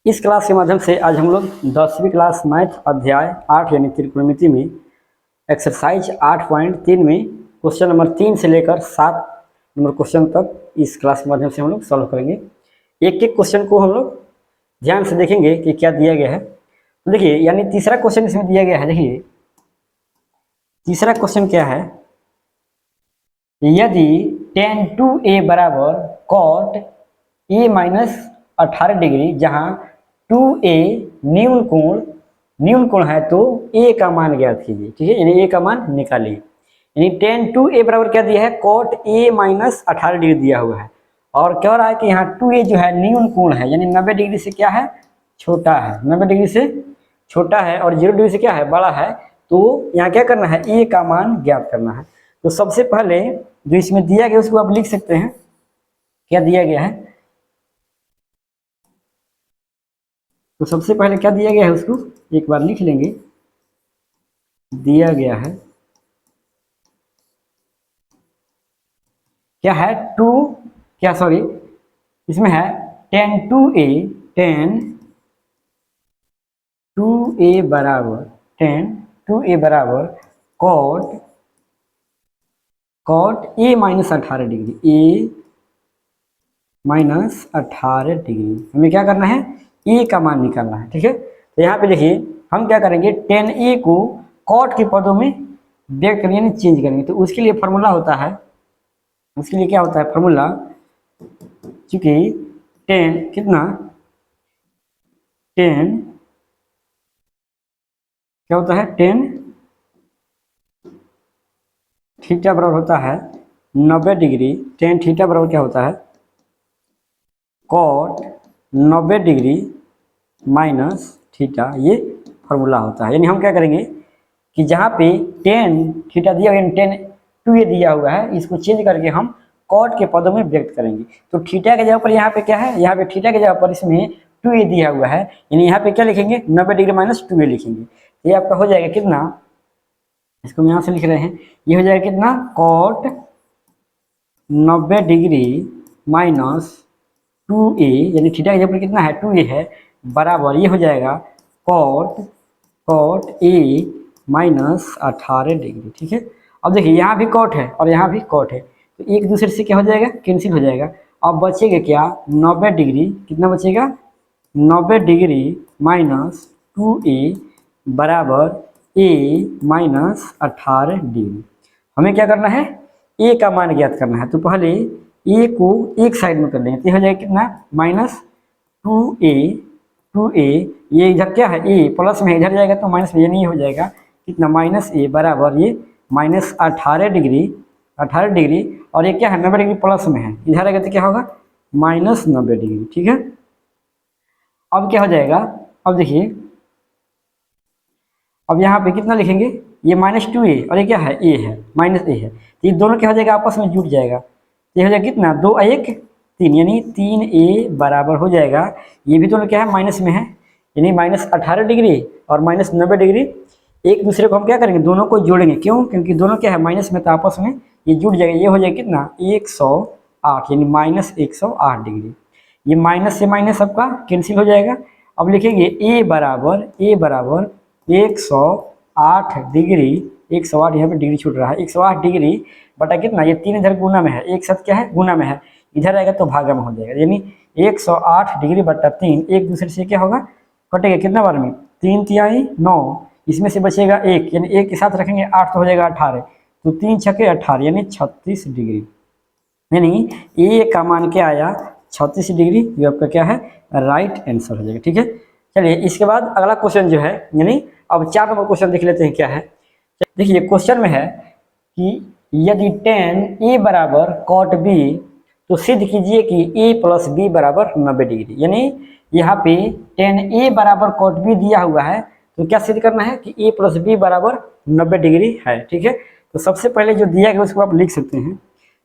इस क्लास के माध्यम से आज हम लोग 10वीं क्लास मैथ अध्याय 8 यानी त्रिकोणमिति में एक्सरसाइज 8.3 में क्वेश्चन नंबर 3 से लेकर 7 नंबर क्वेश्चन तक इस क्लास के माध्यम से हम लोग सॉल्व करेंगे। एक एक क्वेश्चन को हम लोग ध्यान से देखेंगे कि क्या दिया गया है। तो देखिए, यानी तीसरा क्वेश्चन इसमें दिया गया है। देखिए तीसरा क्वेश्चन क्या है, यदि tan 2a बराबर cot a माइनस 18 डिग्री, जहां 2a न्यून कोण है तो a का मान ज्ञात कीजिए। ठीक है, यानी a का मान निकालिए। यानी tan 2a बराबर क्या दिया है, cot a माइनस 18 डिग्री दिया हुआ है और कह रहा है कि यहाँ 2a जो है न्यून कोण है, यानी 90 डिग्री से क्या है, छोटा है। 90 डिग्री से छोटा है और 0 डिग्री से क्या है, बड़ा है। तो यहाँ क्या करना है, a का मान ज्ञात करना है। तो सबसे पहले जो इसमें दिया गया उसको आप लिख सकते हैं। क्या दिया गया है, तो सबसे पहले क्या दिया गया है उसको एक बार लिख लेंगे। दिया गया है क्या है, इसमें है tan 2a बराबर cot a minus 18 degree, a minus 18 degree. हमें क्या करना है, a का मान निकालना है। ठीक है, तो यहाँ पे देखिए हम क्या करेंगे, tan a को cot के पदों में व्यक्त करेंगे, यानी चेंज करेंगे। तो उसके लिए फॉर्मूला होता है, उसके लिए क्या होता है फॉर्मूला, चूंकि tan कितना, tan क्या होता है, tan थीटा बराबर होता है 90 डिग्री। tan थीटा बराबर क्या होता है, cot 90 डिग्री माइनस थीटा, ये फॉर्मूला होता है। यानी हम क्या करेंगे कि जहाँ पे tan थीटा दिया हुआ है, tan 2a दिया हुआ है, इसको चेंज करके हम cot के पदों में व्यक्त करेंगे। तो थीटा के जगह पर यहाँ पे क्या है, यहाँ पे थीटा के जगह पर इसमें 2a दिया हुआ है, यानी यहाँ पे क्या लिखेंगे, 90 डिग्री माइनस 2a लिखेंगे। ये आपका हो जाएगा कितना, इसको हम यहाँ से लिख रहे हैं, ये हो जाएगा कितना, cot 90 डिग्री माइनस 2a, यानी थीटा के जगह पर कितना है, 2a है, बराबर ये हो जाएगा cot a माइनस 18 डिग्री। ठीक है, अब देखिए यहाँ भी cot है और यहाँ भी cot है, तो एक दूसरे से क्या हो जाएगा, कैंसिल हो जाएगा। अब बचेगा क्या, 90 डिग्री, कितना बचेगा, 90 डिग्री माइनस 2a बराबर a माइनस 18 डिग्री। हमें क्या करना है, a का मान ज्ञात करना है। तो पहले a को एक साइड में कर लेंगे, तो हो जाएगा कितना, माइनस 2a, ये इधर क्या है, a प्लस में इधर जाएगा तो माइनस में, ये नहीं हो जाएगा कितना, माइनस a बराबर ये माइनस 18 डिग्री और ये क्या है, 90 डिग्री प्लस में है, इधर आएगा तो क्या होगा, माइनस 90 डिग्री। ठीक है, अब क्या हो जाएगा, अब देखिए अब यहाँ पे कितना लिखेंगे, ये माइनस 2a और ये क्या है, a है, माइनस a है, तो ये दोनों क्या हो जाएगा, आपस में जुड़ जाएगा। ये हो जाएगा कितना, 2 1 3, यानी 3a बराबर हो जाएगा, ये भी दोनों क्या है, माइनस में है, यानी माइनस 18 डिग्री और माइनस 90 डिग्री एक दूसरे को हम क्या करेंगे, दोनों को जोड़ेंगे। क्यों, क्योंकि दोनों क्या है, माइनस में, तो आपस में ये जुड़ जाएगा। ये हो जाएगा कितना, 108, यानी माइनस 108 डिग्री। ये माइनस से माइनस सबका कैंसिल हो जाएगा। अब लिखेंगे a बराबर 108 डिग्री, 108 यहाँ पे डिग्री छूट रहा है, 108 डिग्री बटा कितना, ये 3 इधर गुना में है, एक साथ क्या है, गुना में है, इधर आएगा तो भागा में हो जाएगा। यानी 108 डिग्री बटा 3, एक दूसरे से क्या होगा, कटेगा कितना बार में, 3 तिहाई 9, इसमें से बचेगा 1, यानी 1 के साथ रखेंगे 8 तो हो जाएगा 18, तो 3 छके 18, यानी 36 डिग्री। यानी ए का मान क्या आया, 36 डिग्री। ये आपका क्या है, राइट आंसर हो जाएगा। ठीक है, चलिए इसके बाद अगला क्वेश्चन जो है, यानी अब 4 नंबर क्वेश्चन देख लेते हैं क्या है। देखिए क्वेश्चन में है कि यदि tan a बराबर cot b, तो सिद्ध कीजिए कि a प्लस b बराबर 90 डिग्री। यानी यहाँ पे tan a बराबर cot b दिया हुआ है, तो क्या सिद्ध करना है कि a प्लस b बराबर 90 डिग्री है। ठीक है, तो सबसे पहले जो दिया गया उसको आप लिख सकते हैं।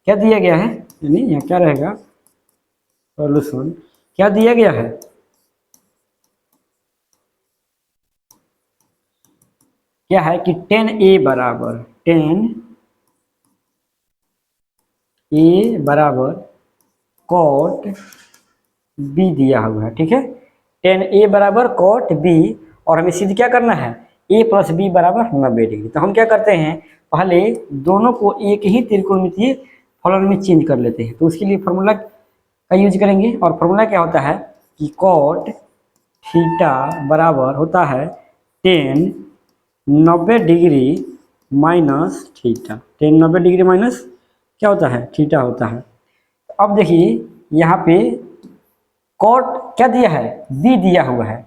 क्या दिया गया है, यानी यहाँ क्या रहेगा, सॉल्यूशन क्या दिया गया है, क्या है कि tan a बराबर cot b दिया हुआ है। ठीक है, टेन ए बराबर कॉट बी, और हमें सिद्ध क्या करना है, ए प्लस बी बराबर 90 डिग्री। तो हम क्या करते हैं, पहले दोनों को एक ही त्रिकोणमितीय फलन में चेंज कर लेते हैं। तो उसके लिए फॉर्मूला का यूज करेंगे, और फॉर्मूला क्या होता है कि कॉट थीटा बराबर होता है ten 90 degree minus theta. Ten 90 degree minus क्या होता है, थीटा होता है। अब देखिए यहाँ पे कॉट क्या दिया है, बी दिया हुआ है,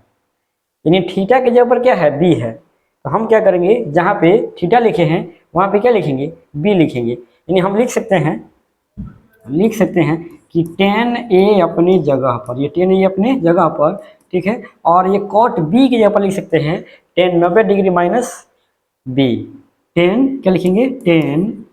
यानी थीटा के जगह पर क्या है, बी है। तो हम क्या करेंगे, जहाँ पे थीटा लिखे हैं वहाँ पे क्या लिखेंगे, बी लिखेंगे। यानी हम लिख सकते हैं कि टेन ए अपनी जगह पर, ये टेन ए अपने जगह पर, ठीक है। और ये कॉट बी की जगह पर लिख सकते हैं tan 90 degree minus B. Tan क्या लिखेंगे, टेन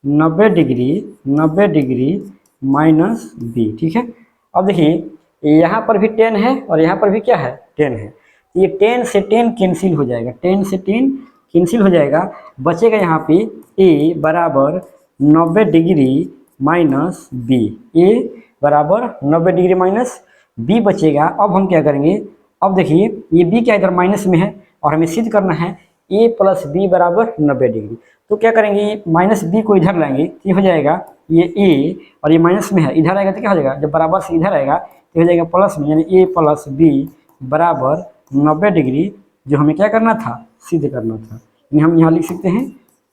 90 डिग्री माइनस बी, ठीक है। अब देखिए यहाँ पर भी टेन है और यहाँ पर भी क्या है, टेन है। ये टेन से टेन कैंसिल हो जाएगा, टेन से टेन कैंसिल हो जाएगा, बचेगा यहाँ पे ए बराबर 90 डिग्री माइनस बी। ए बराबर 90 डिग्री माइनस बी बचेगा। अब हम क्या करेंगे, अब देखिए ये बी क्या इधर माइनस में है और हमें सिद्ध करना है ए प्लस बी बराबर 90 डिग्री। तो क्या करेंगे, माइनस बी को इधर लाएंगे तो ये हो जाएगा ये ए, और ये माइनस में है, इधर आएगा तो क्या हो जाएगा, जब बराबर से इधर आएगा तो हो जाएगा प्लस में, यानी ए प्लस बी बराबर 90 डिग्री, जो हमें क्या करना था, सिद्ध करना था। यानी हम यहाँ लिख सकते हैं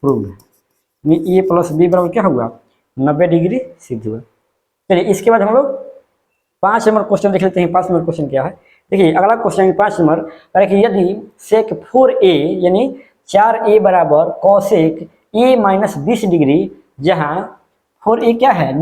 प्रूव, यानी ए प्लस बी बराबर क्या हुआ, 90 डिग्री सिद्ध हुआ। चलिए इसके बाद हम लोग 5 नंबर क्वेश्चन देख लेते हैं। 5 नंबर क्वेश्चन क्या है, देखिए अगला क्वेश्चन 5 नंबर कह कि यदि सेक 4a यानी 4a बराबर कॉसेक a माइनस 20 डिग्री, जहाँ 4a क्या है,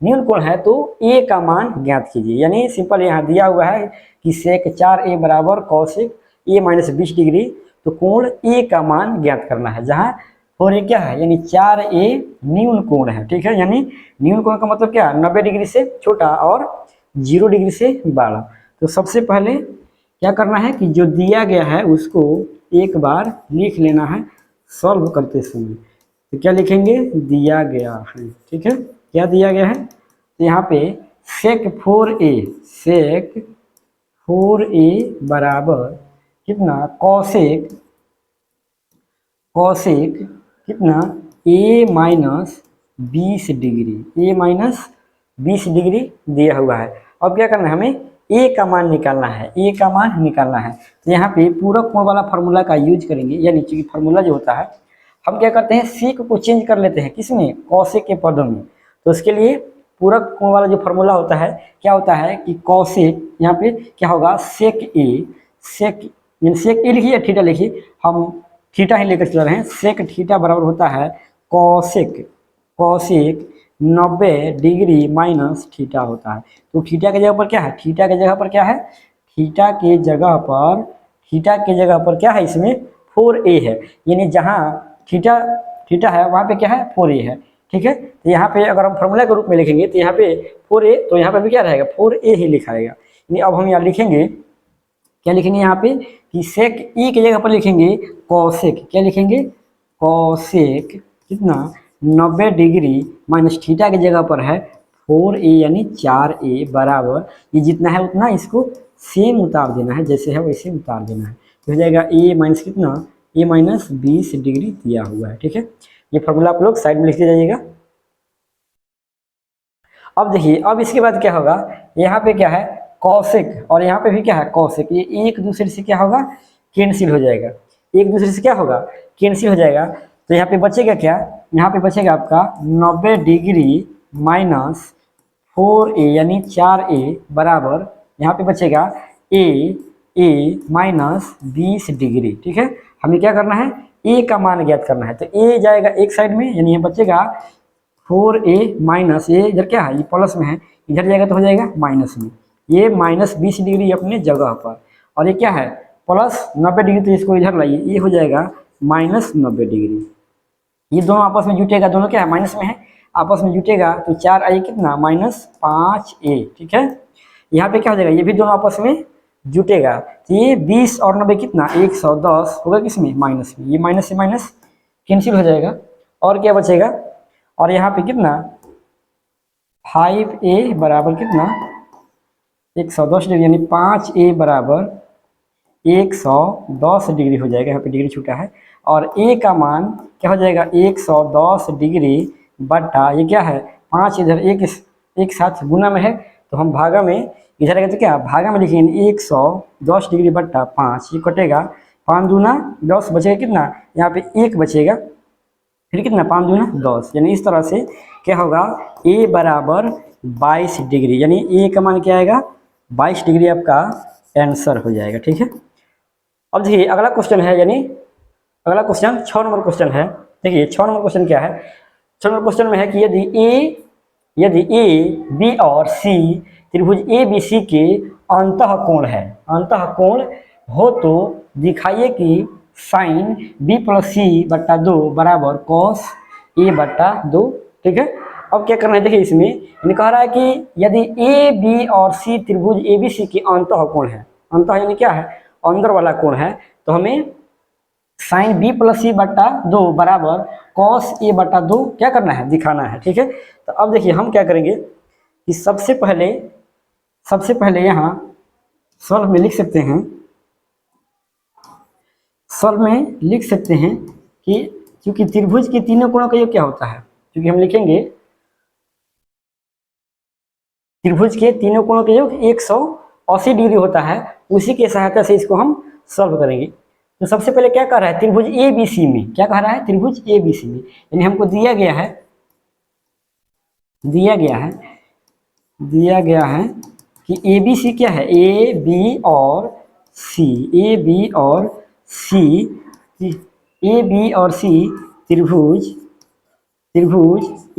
न्यून कोण है, तो a का मान ज्ञात कीजिए। यानी सिंपल यहाँ दिया हुआ है कि सेक 4a बराबर कॉसेक a माइनस 20 डिग्री, तो कोण a का मान ज्ञात करना है, जहाँ 4a क्या है, यानी 4a न्यून कोण है, ठीक है। यानी न्यून कोण का मतलब क्या, 90 डिग्री से छोटा और 0 डिग्री से बड़ा। तो सबसे पहले क्या करना है कि जो दिया गया है उसको एक बार लिख लेना है सॉल्व करते समय। तो क्या लिखेंगे, दिया गया है, ठीक है, क्या दिया गया है, तो यहाँ पे सेक 4a बराबर कितना, कॉसेक कितना a minus 20 degree, a minus 20 degree दिया हुआ है। अब क्या करना है, हमें a का मान निकालना है, a का मान निकालना है। तो यहाँ पे पूरक कोण वाला फार्मूला का यूज करेंगे, यानी कि फार्मूला जो होता है, हम क्या करते हैं, सेक को चेंज कर लेते हैं किसमें, कॉसेक के पदों में। तो उसके लिए पूरक कोण वाला जो फार्मूला होता है, क्या होता है कि कॉसेक, यहाँ पे क्या होगा, सेक ए लिखिए या थीटा लिखिए, हम थीटा ही लेकर चल रहे हैं। सेक थीटा बराबर होता है कॉसेक 90 डिग्री माइनस थीटा होता है। तो थीटा के जगह पर क्या है, थीटा के जगह पर क्या है, थीटा के जगह पर क्या है, इसमें 4a है। यानी जहाँ थीटा है वहाँ पे क्या है, 4a है, ठीक है। तो यहाँ पे अगर हम फॉर्मूला के रूप में लिखेंगे तो यहाँ पे 4a, तो यहाँ पे भी क्या रहेगा, 4a ही लिखा रहेगा। यानी अब हम यहाँ लिखेंगे, क्या लिखेंगे यहाँ पे कि सेक ई की जगह पर लिखेंगे कॉसेक, क्या लिखेंगे, कॉसेक कितना 90 डिग्री माइनस थीटा की जगह पर है 4a यानी 4a बराबर, ये जितना है उतना इसको सेम उतार देना है, जैसे है वैसे उतार देना है। तो हो जाएगा a माइनस कितना, a माइनस 20 डिग्री दिया हुआ है, ठीक है। ये फॉर्मूला आप लोग साइड में लिखते जाइएगा। अब देखिए, अब इसके बाद क्या होगा, यहाँ पे क्या है कॉसेक, और यहाँ पे भी क्या है कॉसेक, ये एक दूसरे से क्या होगा, कैंसिल हो जाएगा, एक दूसरे से क्या होगा, कैंसिल हो जाएगा। तो यहाँ पे बचेगा क्या, यहाँ पे बचेगा आपका 90 डिग्री माइनस 4a यानी 4a बराबर, यहाँ पे बचेगा a माइनस 20 डिग्री, ठीक है। हमें क्या करना है, a का मान ज्ञात करना है। तो a जाएगा एक साइड में, यानी ये बचेगा 4a माइनस, ये इधर क्या है, ये प्लस में है, इधर जाएगा तो हो जाएगा माइनस में, ये माइनस 20 डिग्री अपने जगह पर, और ये क्या है प्लस 90 डिग्री, तो इसको इधर लाइए, ये हो जाएगा माइनस 90 डिग्री। ये दोनों आपस में जुटेगा, दोनों क्या है माइनस में है, आपस में जुटेगा, तो 4a कितना माइनस 5a, ठीक है। यहाँ पे क्या हो जाएगा, ये भी दोनों आपस में जुटेगा, तो ये 20 और 90 कितना 110 होगा, किसमें, माइनस में, ये माइनस से माइनस कैंसिल हो जाएगा, और क्या बचेगा, और यहाँ पे कितना 5a बराबर कितना 110 डिग्री यानी 5a बराबर 110 डिग्री हो जाएगा, यहाँ पे डिग्री छूटा है। और a का मान क्या हो जाएगा 110 डिग्री बटा ये क्या है 5, इधर एक साथ गुना में है तो हम भागा में इधर आएगा तो क्या भागा में लिखेंगे 110 डिग्री बटा 5, ये कटेगा 5 दूना 10 बचेगा कितना, यहाँ पे 1 बचेगा, फिर कितना 5 दूना 10, यानी इस तरह से क्या होगा a बराबर 22 डिग्री, यानी a का मान क्या आएगा 22 डिग्री आपका आंसर हो जाएगा। ठीक है, अब देखिए अगला क्वेश्चन है, यानी अगला क्वेश्चन 6 नंबर क्वेश्चन है। देखिए 6 नंबर क्वेश्चन क्या है, 6 नंबर क्वेश्चन में है कि यदि ए बी और सी त्रिभुज ए बी सी के अंतः कोण है, अंतः कोण हो तो दिखाइए कि साइन बी प्लस सी बट्टा 2 बराबर कॉस ए बट्टा 2। ठीक है, अब क्या करना है, देखिए इसमें इन्हें कह रहा है कि यदि ए बी और सी त्रिभुज ए बी सी के अंतः कोण है, अंतः यानी क्या है अंदर वाला कोण है, तो हमें साइन बी प्लस सी बट्टा 2 बराबर कॉस ए बट्टा 2 क्या करना है दिखाना है। ठीक है, तो अब देखिए हम क्या करेंगे कि सबसे पहले यहाँ सॉल्व में लिख सकते हैं, सॉल्व में लिख सकते हैं कि क्योंकि त्रिभुज के तीनों कोणों का योग क्या होता है, क्योंकि हम लिखेंगे त्रिभुज के तीनों कोणों का योग 180 डिग्री होता है, उसी की सहायता से इसको हम सॉल्व करेंगे। तो सबसे पहले क्या कह रहा है त्रिभुज ए बी सी में, क्या कह रहा है त्रिभुज ए बी सी में, यानी हमको दिया गया है कि ए बी सी क्या है ए बी और सी, ए बी और सी त्रिभुज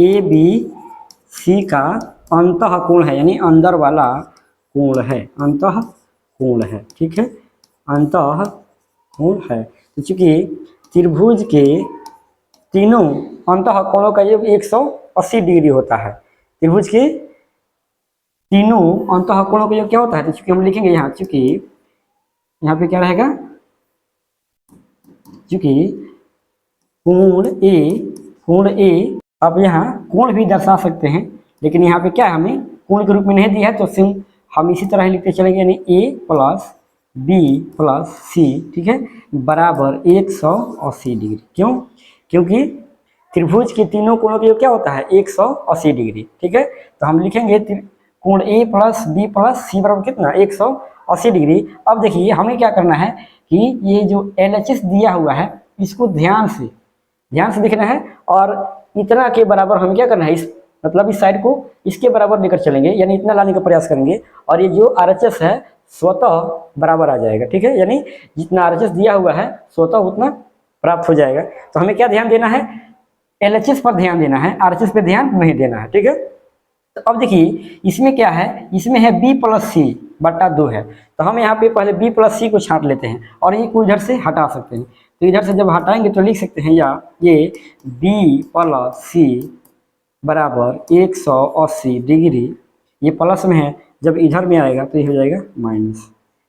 ए बी सी का अंतः कोण है, यानी अंदर वाला कोण है, अंतः कोण है। ठीक है, अंतः कोण है, तो चूंकि त्रिभुज के तीनों अंतः कोणों का योग 180 डिग्री होता है, त्रिभुज के तीनों अंतः कोणों का योग क्या होता है, तो चूंकि हम लिखेंगे यहाँ, चूंकि यहाँ पे क्या रहेगा, चूंकि कोण ए आप यहाँ कोण भी दर्शा सकते हैं, लेकिन यहाँ पे क्या है हमें कोण के रूप में नहीं दिया है, तो सिर्फ हम इसी तरह ही लिखते चलेंगे, यानी ए प्लस बी प्लस सी, ठीक है, बराबर 180 डिग्री। क्यों, क्योंकि त्रिभुज के तीनों कोणों का योग क्या होता है 180 डिग्री। ठीक है, तो हम लिखेंगे कोण ए प्लस बी प्लस सी बराबर कितना 180 डिग्री। अब देखिए हमें क्या करना है कि ये जो LHS दिया हुआ है इसको ध्यान से देखना है, और इतना के बराबर हमें क्या करना है, इस मतलब इस साइड को इसके बराबर लेकर चलेंगे, यानी इतना लाने का प्रयास करेंगे, और ये जो RHS है स्वतः बराबर आ जाएगा। ठीक है, यानी जितना RHS दिया हुआ है स्वतः उतना प्राप्त हो जाएगा। तो हमें क्या ध्यान देना है, LHS पर ध्यान देना है, RHS पे ध्यान नहीं देना है। ठीक है, तो अब देखिए इसमें क्या है, इसमें है b प्लस सी बट्टा 2 है, तो हम यहाँ पे पहले b प्लस सी को छांट लेते हैं और ये को इधर से हटा सकते हैं। तो इधर से जब हटाएंगे तो लिख सकते हैं या ये b प्लस सी बराबर 180 डिग्री, ये प्लस में है, जब इधर में आएगा तो ये हो जाएगा माइनस,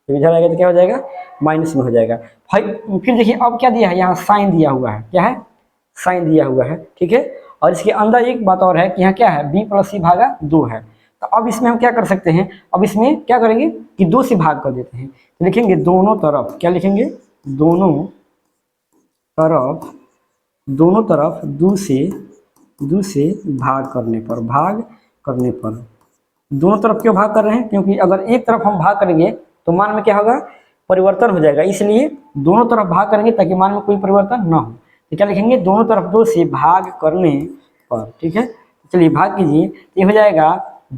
जब इधर आएगा तो क्या हो जाएगा माइनस में हो जाएगा। फिर देखिए अब क्या दिया है, यहाँ साइन दिया हुआ है, क्या है साइन दिया हुआ है। ठीक है, और इसके अंदर एक बात और है कि यहाँ क्या है b प्लस सी भागा 2 है, तो अब इसमें हम क्या कर सकते हैं, अब इसमें क्या करेंगे कि 2 से भाग कर देते हैं, तो लिखेंगे दोनों तरफ, क्या लिखेंगे दोनों तरफ 2 से भाग करने पर, दोनों तरफ क्यों भाग कर रहे हैं, क्योंकि अगर एक तरफ हम भाग करेंगे तो मान में क्या होगा परिवर्तन हो जाएगा, इसलिए दोनों तरफ भाग करेंगे ताकि मान में कोई परिवर्तन ना हो। तो क्या लिखेंगे दोनों तरफ 2 से भाग करने पर। ठीक है, चलिए भाग कीजिए, ये हो जाएगा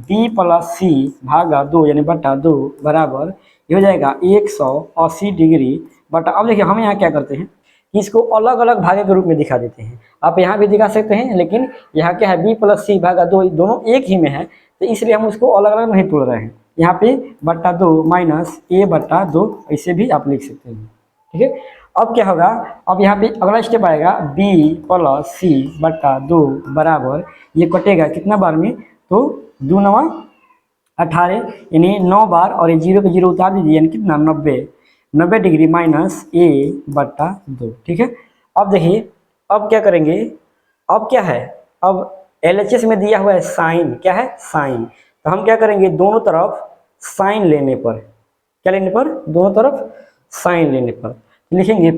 b प्लस सी भागा 2 यानी बटा 2 बराबर ये हो जाएगा 180 डिग्री बटा। अब देखिए हम यहाँ क्या करते हैं कि इसको अलग अलग भागे के रूप में दिखा देते हैं, आप यहाँ भी दिखा सकते हैं, लेकिन यहाँ क्या है b प्लस सी भागा 2 दोनों एक ही में है, तो इसलिए हम उसको अलग अलग नहीं तोड़ रहे हैं, यहाँ पे बटा 2 माइनस a बटा 2 ऐसे भी आप लिख सकते हैं। ठीक है, अब क्या होगा, अब यहाँ पे अगला स्टेप आएगा b प्लस सी बटा 2 बराबर ये कटेगा कितना बार में, तो 2 9 18 यानी 9 बार, और ये 0 के 0 उतार दीजिए यानी कितना 90 डिग्री माइनस a बटा 2। ठीक है, अब देखिए अब क्या करेंगे, अब क्या है, अब LHS में दिया हुआ है साइन, क्या है साइन, तो हम क्या करेंगे दोनों तरफ साइन लेने पर, क्या लेने पर, दोनों तरफ साइन लेने पर लिखेंगे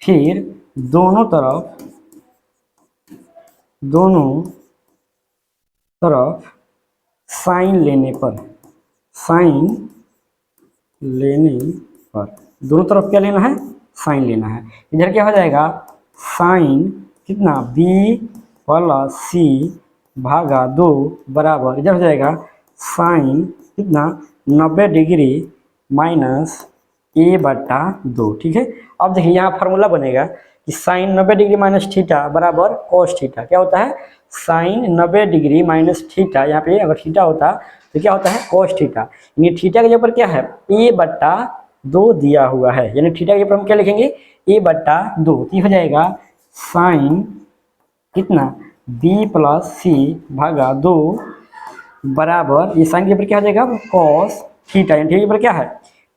फिर दोनों तरफ साइन लेने पर, दोनों तरफ क्या लेना है, साइन लेना है। इधर क्या हो जाएगा, साइन कितना b प्लस c भागा 2 बराबर, इधर हो जाएगा साइन कितना 90 डिग्री माइनस a/2। ठीक है, अब देखिए यहाँ फार्मूला बनेगा कि साइन 90 डिग्री माइनस थीटा बराबर कॉस थीटा। क्या होता है, साइन 90 डिग्री माइनस थीटा, यहाँ पे अगर थीटा होता तो क्या होता है, कॉस थीटा। यानी थीटा के जगह पर क्या है, a/2 दिया हुआ है, यानी थीटा के जगह पर हम क्या लिखेंगे, a/2। तो ये हो जाएगा साइन कितना b प्लस c भागा 2 बराबर, ये साइन के ऊपर क्या हो जाएगा, कॉस थीटा। यानी थीटा के ऊपर क्या है,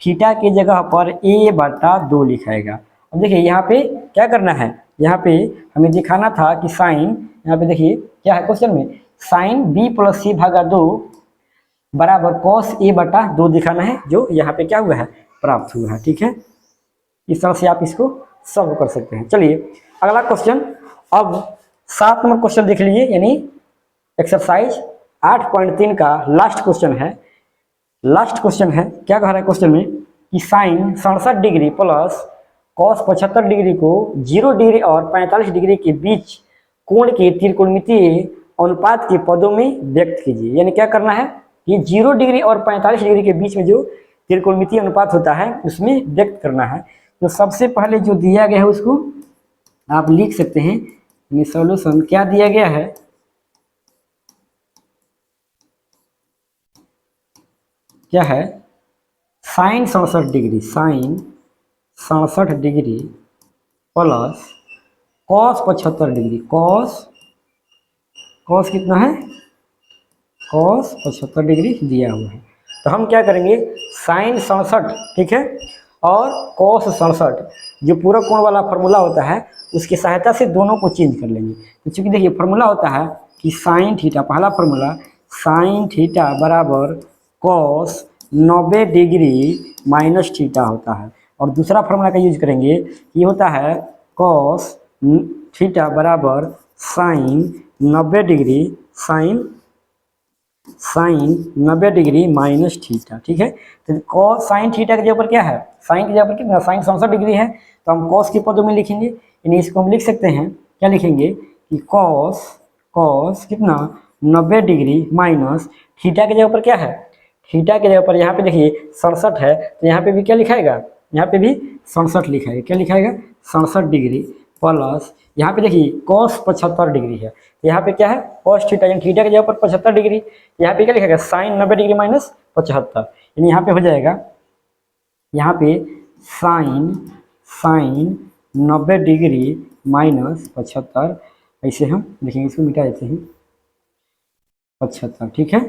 थीटा की जगह पर a/2 लिखाएगा। अब देखिए यहाँ पे क्या करना है, यहाँ पे हमें दिखाना था कि साइन, यहाँ पे देखिए क्या है क्वेश्चन में, साइन b प्लस c भागा 2 बराबर कॉस a/2 दिखाना है, जो यहाँ पे क्या हुआ है, प्राप्त हुआ है। ठीक है, इस तरह से आप इसको सॉल्व कर सकते हैं। चलिए अगला क्वेश्चन, अब 7 नंबर क्वेश्चन देख लीजिए, यानी एक्सरसाइज 8.3 का लास्ट क्वेश्चन है। क्या कह रहा है क्वेश्चन में कि sine 67 degree plus cos 75 degree को 0 डिग्री और 45 डिग्री के बीच कोण के त्रिकोणमितीय अनुपात के पदों में व्यक्त कीजिए। यानी क्या करना है, कि 0 डिग्री और 45 डिग्री के बीच में जो त्रिकोणमितीय अनुपात होता है उसमें व्यक्त करना है। तो सबसे पहले जो दिया गया है उसको आप लिख सकते हैं। सॉल्यूशन क्या दिया गया है, क्या है, sine 67 degree plus cos 75 degree, cos कितना है, कॉस 75 डिग्री दिया हुआ है। तो हम क्या करेंगे, साइन 67, ठीक है, और कॉस 67 जो पूरा कोण वाला फार्मूला होता है उसकी सहायता से दोनों को चेंज कर लेंगे। तो चूंकि देखिए फार्मूला होता है कि साइन थीटा, पहला फार्मूला साइन थीटा बराबर कॉस 90 डिग्री माइनस थीटा होता है, और दूसरा फार्मूला का यूज करेंगे, ये होता है कॉस थीटा बराबर sine 90 degree sine 90 degree minus theta. ठीक है, तो कॉस साइन थीटा के जगह पर क्या है, साइन की जगह पर कितना, साइन 67 डिग्री है, तो हम कॉस के पदों में लिखेंगे। यानी इसको हम लिख सकते हैं, क्या लिखेंगे कि कॉस कितना 90 डिग्री माइनस थीटा के जगह पर क्या है, थीटा के जगह पर यहाँ पे देखिए 67 है, तो यहाँ पे भी क्या लिखाएगा, यहाँ पे भी 67 लिखाएगा। क्या लिखाएगा, 67 डिग्री प्लस यहाँ पे देखिए कॉस 75 डिग्री है, तो यहाँ पे क्या है, कॉस थीटा, यानी थीटा की जगह पर 75 डिग्री, यहाँ पे क्या लिखेगा, साइन 90 डिग्री माइनस 75। यानी यहाँ पे हो जाएगा, यहाँ पे साइन 90 डिग्री माइनस 75, ऐसे हम लिखेंगे, इसको मिटा देते हैं 75। ठीक है,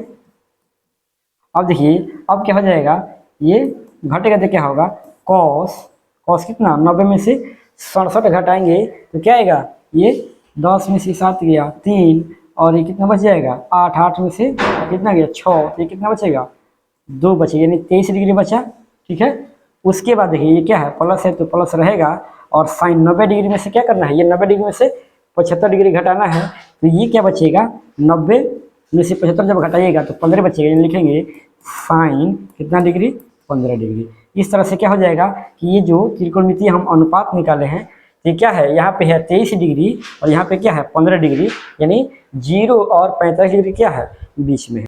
अब देखिए अब क्या हो जाएगा, ये घटेगा तो क्या होगा, कॉस कितना 90 में से 67 घटाएंगे तो क्या आएगा, ये 10 में से 7 गया 3, और ये कितना बच जाएगा 8 में से कितना गया 6, ये कितना बचेगा 2 बचेगा, यानी 23 डिग्री बचा। ठीक है, उसके बाद देखिए ये क्या है, प्लस है तो प्लस रहेगा, और साइन 90 डिग्री में से क्या करना है, ये 90 डिग्री में से 75 डिग्री घटाना है, तो ये क्या बचेगा, 90 में से 75 जब घटाइएगा तो 15 बचेगा। यानी लिखेंगे साइन कितना डिग्री, 15 डिग्री। इस तरह से क्या हो जाएगा कि ये जो त्रिकोणमितीय हम अनुपात निकाले हैं, ये क्या है, यहाँ पे है 23 डिग्री और यहाँ पे क्या है 15 डिग्री, यानी 0 और 45 डिग्री क्या है, बीच में है।